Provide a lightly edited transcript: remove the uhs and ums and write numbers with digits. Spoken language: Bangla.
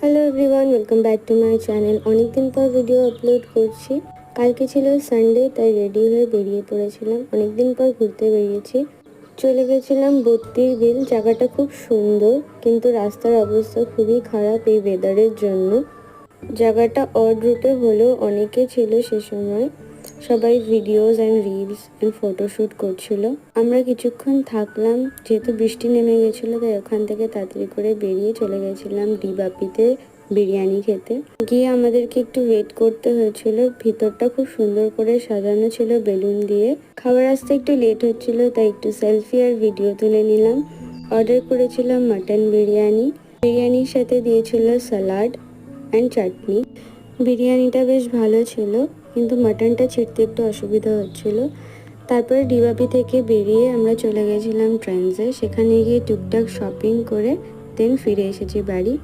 Hello everyone, welcome back to my channel. অনেকদিন পর ভিডিও আপলোড করছি। কালকে ছিল সানডে, তাই রেডি হয়ে বেরিয়ে পড়েছিলাম। অনেকদিন পর ঘুরতে বেরিয়েছি। চলে গেছিলাম বত্তির বিল। জায়গাটা খুব সুন্দর, কিন্তু রাস্তার অবস্থা খুবই খারাপ এই ওয়েদারের জন্য। জায়গাটা অড রুটে হলেও অনেকে ছিল সে সময়। সবাই videos and reels and photoshoot করছিল। আমরা কিছুক্ষণ থাকলাম, যেহেতু বৃষ্টি নেমে গেছিলো, তাই ওখান থেকে তাড়াতাড়ি করে বেরিয়ে চলে গেছিলাম ডিবাপিতে বিরিয়ানি খেতে। গিয়ে আমাদেরকে একটু ওয়েট করতে হয়েছিল। ভিতরটা খুব সুন্দর করে সাজানো ছিল বেলুন দিয়ে। খাবার আসতে একটু লেট হচ্ছিল, তাই একটু সেলফি আর ভিডিও তুলে নিলাম। অর্ডার করেছিলাম মাটন বিরিয়ানি। বিরিয়ানির সাথে দিয়েছিল স্যালাড অ্যান্ড চাটনি। বিরিয়ানিটা বেশ ভালো ছিল, কিন্তু মাটনটা ছিঁড়তে একটু অসুবিধা হচ্ছিল। তারপরে ডিবাপি থেকে বেরিয়ে আমরা চলে গেছিলাম ট্রেন্ডসে। সেখানে গিয়ে টুকটাক শপিং করে দেন ফিরে এসেছি বাড়ি।